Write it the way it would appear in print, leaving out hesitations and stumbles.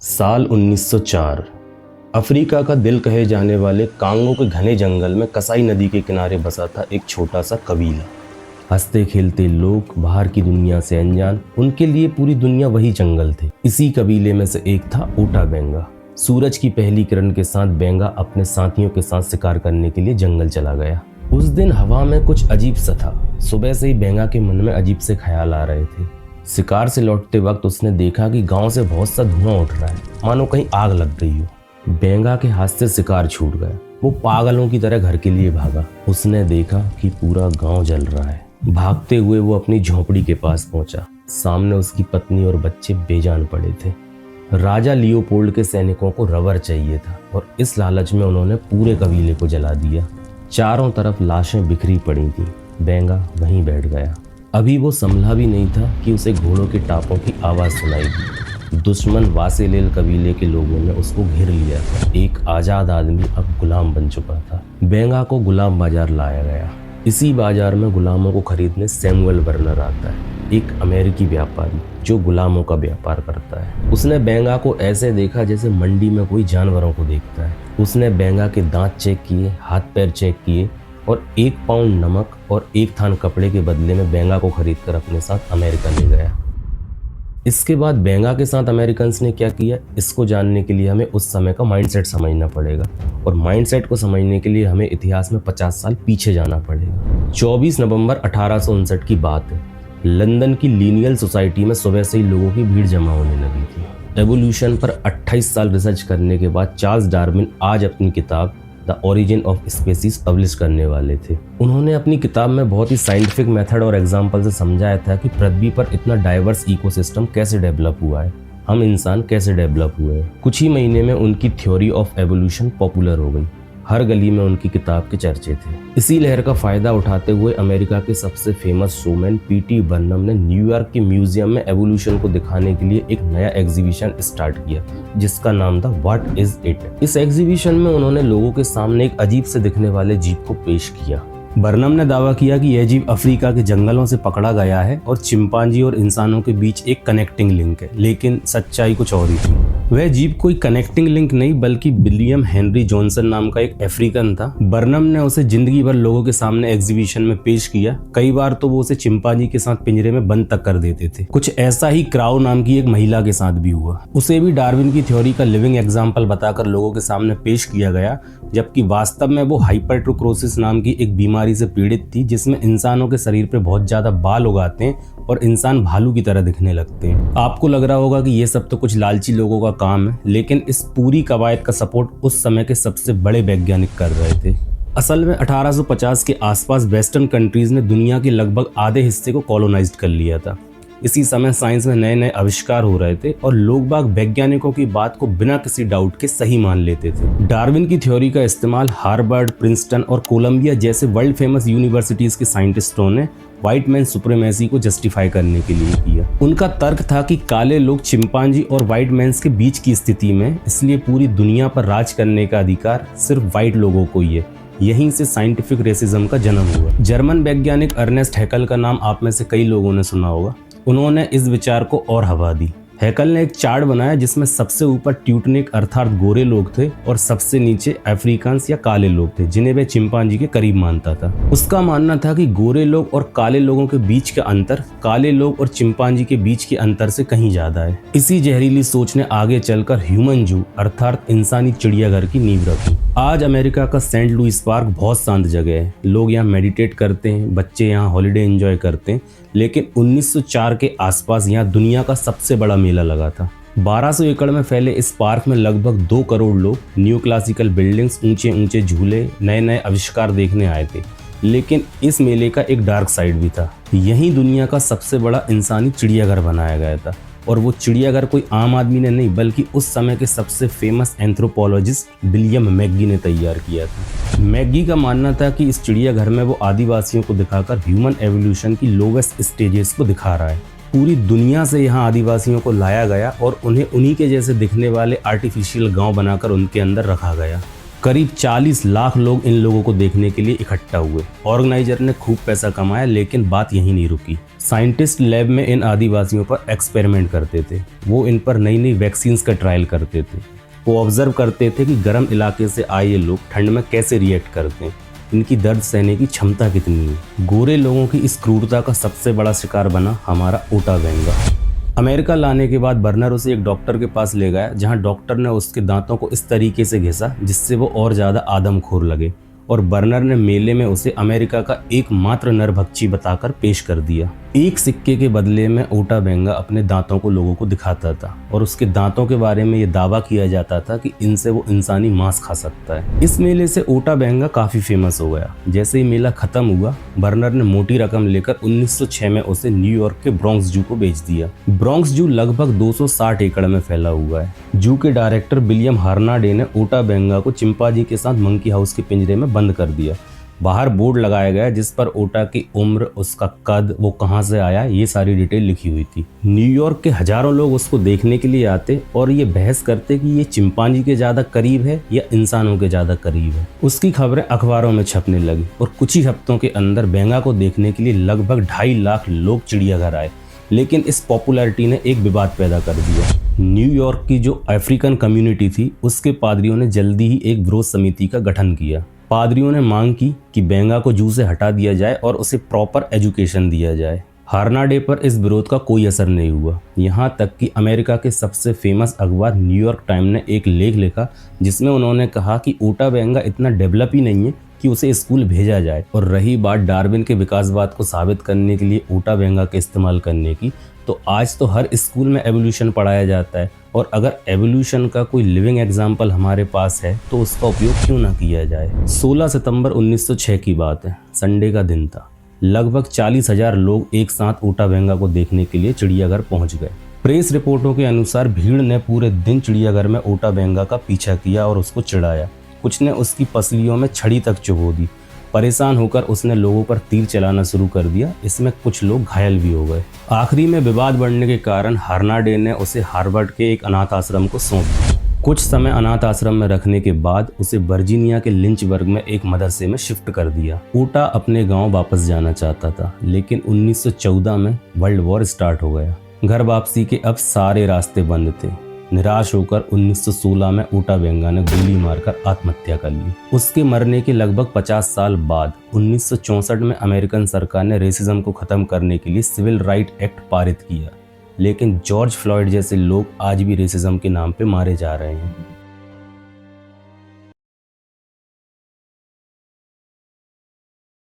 साल 1904 अफ्रीका का दिल कहे जाने वाले कांगो के घने जंगल में कसाई नदी के किनारे बसा था एक छोटा सा कबीला। हंसते खेलते लोग, बाहर की दुनिया से अनजान, उनके लिए पूरी दुनिया वही जंगल थे। इसी कबीले में से एक था ओटा बेंगा। सूरज की पहली किरण के साथ बेंगा अपने साथियों के साथ शिकार करने के लिए जंगल चला गया। उस दिन हवा में कुछ अजीब सा था। सुबह से ही बेंगा के मन में अजीब से ख्याल आ रहे थे। शिकार से लौटते वक्त उसने देखा कि गांव से बहुत सा धुआं उठ रहा है, मानो कहीं आग लग गई हो। बेंगा के हाथ से शिकार छूट गया। वो पागलों की तरह घर के लिए भागा। उसने देखा कि पूरा गांव जल रहा है। भागते हुए वो अपनी झोपड़ी के पास पहुंचा। सामने उसकी पत्नी और बच्चे बेजान पड़े थे। राजा लियोपोल्ड के सैनिकों को रबर चाहिए था और इस लालच में उन्होंने पूरे कबीले को जला दिया। चारों तरफ लाशें बिखरी पड़ी थी। बेंगा वहीं बैठ गया। अभी वो संभला भी नहीं था कि उसे घोड़ों के टापों की आवाज़ सुनाई दी। दुश्मन वासेलेल कबीले के लोगों ने उसको घेर लिया था। एक आज़ाद आदमी अब गुलाम बन चुका था। बेंगा को गुलाम बाजार लाया गया। इसी बाजार में गुलामों को खरीदने सैमुअल बर्नर आता है, एक अमेरिकी व्यापारी जो गुलामों का व्यापार करता है। उसने बेंगा को ऐसे देखा जैसे मंडी में कोई जानवरों को देखता है। उसने बेंगा के दांत चेक किए, हाथ पैर चेक किए और 1 पाउंड नमक और 1 थान कपड़े के बदले में बेंगा को खरीदकर अपने साथ अमेरिका ले गया। इसके बाद बेंगा के साथ अमेरिकन्स ने क्या किया, इसको जानने के लिए हमें उस समय का माइंडसेट समझना पड़ेगा। और माइंडसेट को समझने के लिए हमें इतिहास में 50 साल पीछे जाना पड़ेगा। 24 नवंबर 1859 की बात है। लंदन की लीनियल सोसाइटी में सुबह से ही लोगों की भीड़ जमा होने लगी थी। एवोल्यूशन पर 28 साल रिसर्च करने के बाद चार्ल्स डार्विन आज अपनी किताब the origin of species publish करने वाले थे। उन्होंने अपनी किताब में बहुत ही साइंटिफिक मेथड और एग्जाम्पल से समझाया था कि पृथ्वी पर इतना डाइवर्स इकोसिस्टम कैसे डेवलप हुआ है, हम इंसान कैसे डेवलप हुए हैं। कुछ ही महीने में उनकी थ्योरी ऑफ एवोल्यूशन पॉपुलर हो गई। हर गली में उनकी किताब के चर्चे थे। इसी लहर का फायदा उठाते हुए अमेरिका के सबसे फेमस शोमैन पीटी बर्नम ने न्यूयॉर्क के म्यूजियम में एवोल्यूशन को दिखाने के लिए एक नया एग्जीबिशन स्टार्ट किया जिसका नाम था व्हाट इज इट। इस एग्जीबिशन में उन्होंने लोगों के सामने एक अजीब से दिखने वाले जीव को पेश किया। बर्नम ने दावा किया कि यह जीव अफ्रीका के जंगलों से पकड़ा गया है और चिंपांजी और इंसानों के बीच एक कनेक्टिंग लिंक है, लेकिन सच्चाई कुछ और ही थी। वह जीव कोई कनेक्टिंग लिंक नहीं बल्कि विलियम हेनरी जॉनसन नाम का एक अफ्रीकन था। बर्नम ने उसे जिंदगी भर लोगों के सामने एग्जीबिशन में पेश किया। कई बार तो वो उसे चिंपांजी के साथ पिंजरे में बंद तक कर देते थे। कुछ ऐसा ही क्राउ नाम की एक महिला के साथ भी हुआ। उसे भी डार्विन की थ्योरी का लिविंग एग्जाम्पल बताकर लोगों के सामने पेश किया गया, जबकि वास्तव में वो हाइपरट्रोक्रोसिस नाम की एक बीमारी से पीड़ित थी जिसमें इंसानों के शरीर पे बहुत ज्यादा बाल उगाते हैं और इंसान भालू की तरह दिखने लगते हैं। आपको लग रहा होगा कि ये सब तो कुछ लालची लोगों का काम है, लेकिन इस पूरी कवायद का सपोर्ट उस समय के सबसे बड़े वैज्ञानिक कर रहे थे। असल में 1850 के आसपास वेस्टर्न कंट्रीज ने दुनिया के लगभग आधे हिस्से को कॉलोनाइज्ड कर लिया था। इसी समय साइंस में नए नए आविष्कार हो रहे थे और लोग बाग वैज्ञानिकों की बात को बिना किसी डाउट के सही मान लेते थे। डार्विन की थ्योरी का इस्तेमाल हार्वर्ड, प्रिंसटन और कोलंबिया जैसे वर्ल्ड फेमस यूनिवर्सिटीज के साइंटिस्टों ने व्हाइट मैन सुप्रीमेसी को जस्टिफाई करने के लिए किया। उनका तर्क था कि काले लोग चिंपांजी और व्हाइट मैन्स के बीच की स्थिति में, इसलिए पूरी दुनिया पर राज करने का अधिकार सिर्फ व्हाइट लोगों को ही है। यहीं से साइंटिफिक रेसिज्म का जन्म हुआ। जर्मन वैज्ञानिक अर्नेस्ट हैकल का नाम आप में से कई लोगों ने सुना होगा। उन्होंने इस विचार को और हवा दी। हैकल ने एक चार्ट बनाया जिसमें सबसे ऊपर ट्यूटनिक अर्थात गोरे लोग थे और सबसे नीचे अफ्रीकान्स या काले लोग थे जिन्हें वह चिंपांजी के करीब मानता था। उसका मानना था कि गोरे लोग और काले लोगों के बीच का अंतर काले लोग और चिंपांजी के बीच के अंतर से कहीं ज्यादा है। इसी जहरीली सोच ने आगे चलकर ह्यूमन जू अर्थात इंसानी चिड़ियाघर की नींव रखी। आज अमेरिका का सेंट लुइस पार्क बहुत शांत जगह है। लोग यहाँ मेडिटेट करते हैं, बच्चे यहाँ हॉलीडे एंजॉय करते हैं, लेकिन 1904 के आसपास यहाँ दुनिया का सबसे बड़ा मेला लगा था। 1200 एकड़ में फैले इस पार्क में लगभग 2 करोड़ लोग न्यू क्लासिकल बिल्डिंग्स, ऊंचे ऊंचे झूले, नए नए आविष्कार देखने आए थे। लेकिन इस मेले का एक डार्क साइड भी था। यहीं दुनिया का सबसे बड़ा इंसानी चिड़ियाघर बनाया गया था और वो चिड़ियाघर कोई आम आदमी ने नहीं बल्कि उस समय के सबसे फेमस एंथ्रोपोलॉजिस्ट विलियम मैगी ने तैयार किया था। मैगी का मानना था कि इस चिड़ियाघर में वो आदिवासियों को दिखाकर ह्यूमन एवोल्यूशन की लोवेस्ट स्टेजेस को दिखा रहा है। पूरी दुनिया से यहाँ आदिवासियों को लाया गया और उन्हें उन्हीं के जैसे दिखने वाले आर्टिफिशियल गांव बनाकर उनके अंदर रखा गया। करीब 40 लाख लोग इन लोगों को देखने के लिए इकट्ठा हुए। ऑर्गेनाइजर ने खूब पैसा कमाया, लेकिन बात यहीं नहीं रुकी। साइंटिस्ट लैब में इन आदिवासियों पर एक्सपेरिमेंट करते थे। वो इन पर नई नई वैक्सीन्स का ट्रायल करते थे। वो ऑब्जर्व करते थे कि गर्म इलाके से आए ये लोग ठंड में कैसे रिएक्ट करते हैं, इनकी दर्द सहने की क्षमता कितनी है। गोरे लोगों की इस क्रूरता का सबसे बड़ा शिकार बना हमारा ओटा बेंगा। अमेरिका लाने के बाद बर्नर उसे एक डॉक्टर के पास ले गया, जहां डॉक्टर ने उसके दांतों को इस तरीके से घिसा जिससे वो और ज़्यादा आदमखोर लगे, और बर्नर ने मेले में उसे अमेरिका का एकमात्र नरभक्षी बताकर पेश कर दिया। एक सिक्के के बदले में ओटा बेंगा अपने दांतों को लोगों को दिखाता था, और उसके दांतों के बारे में ये दावा किया जाता था कि इनसे वो इंसानी मांस खा सकता है। इस मेले से ओटा बेंगा काफ़ी फेमस हो गया। जैसे ही मेला खत्म हुआ, बर्नर ने मोटी रकम लेकर 1906 में उसे न्यूयॉर्क के ब्रॉन्क्स जू को बेच दिया। ब्रॉन्क्स जू लगभग 260 एकड़ में फैला हुआ है। जू के डायरेक्टर विलियम हार्नाडे ने ओटा बेंगा को चिंपांजी के साथ मंकी हाउस के पिंजरे में बंद कर दिया। बाहर बोर्ड लगाया गया जिस पर ओटा की उम्र, उसका कद, वो कहाँ से आया, ये सारी डिटेल लिखी हुई थी। न्यूयॉर्क के हजारों लोग उसको देखने के लिए आते और ये बहस करते कि ये चिंपांजी के ज़्यादा करीब है या इंसानों के ज़्यादा करीब है। उसकी खबरें अखबारों में छपने लगी और कुछ ही हफ्तों के अंदर बेंगा को देखने के लिए लगभग 2.5 लाख लोग चिड़ियाघर आए। लेकिन इस पॉपुलैरिटी ने एक विवाद पैदा कर दिया। न्यूयॉर्क की जो अफ्रीकन कम्युनिटी थी, उसके पादरियों ने जल्दी ही एक विरोध समिति का गठन किया। पादरियों ने मांग की कि बेंगा को जू से हटा दिया जाए और उसे प्रॉपर एजुकेशन दिया जाए। हार्नाडे पर इस विरोध का कोई असर नहीं हुआ, यहाँ तक कि अमेरिका के सबसे फेमस अखबार न्यूयॉर्क टाइम ने एक लेख लिखा जिसमें उन्होंने कहा कि ओटा बेंगा इतना डेवलप ही नहीं है कि उसे स्कूल भेजा जाए। और रही बात डार्विन के विकासवाद को साबित करने के लिए ओटा बेंगा के इस्तेमाल करने की, तो आज तो हर स्कूल में एवोल्यूशन पढ़ाया जाता है, और अगर एवोल्यूशन का कोई लिविंग एग्जाम्पल हमारे पास है तो उसका उपयोग क्यों ना किया जाए। 16 सितंबर 1906 की बात है, संडे का दिन था। लगभग 40,000 लोग एक साथ ओटा बेंगा को देखने के लिए चिड़ियाघर पहुंच गए। प्रेस रिपोर्टों के अनुसार भीड़ ने पूरे दिन चिड़ियाघर में ओटा बेंगा का पीछा किया और उसको चिढ़ाया। कुछ ने उसकी पसलियों में छड़ी तक चुभो दी। परेशान होकर उसने लोगों पर तीर चलाना शुरू कर दिया। इसमें कुछ लोग घायल भी हो गए। आखिरी में विवाद बढ़ने के कारण हार्नाडे ने उसे हार्वर्ड के एक अनाथ आश्रम को सौंप दिया। कुछ समय अनाथ आश्रम में रखने के बाद उसे वर्जीनिया के लिंचबर्ग में एक मदरसे में शिफ्ट कर दिया। ओटा अपने गांव वापस जाना चाहता था, लेकिन 1914 में वर्ल्ड वॉर स्टार्ट हो गया। घर वापसी के अब सारे रास्ते बंद थे। निराश होकर 1916 में ओटा बेंगा ने गोली मारकर आत्महत्या कर ली। उसके मरने के लगभग 50 साल बाद 1964 में अमेरिकन सरकार ने रेसिज्म को खत्म करने के लिए सिविल राइट एक्ट पारित किया, लेकिन जॉर्ज फ्लॉयड जैसे लोग आज भी रेसिज्म के नाम पे मारे जा रहे हैं।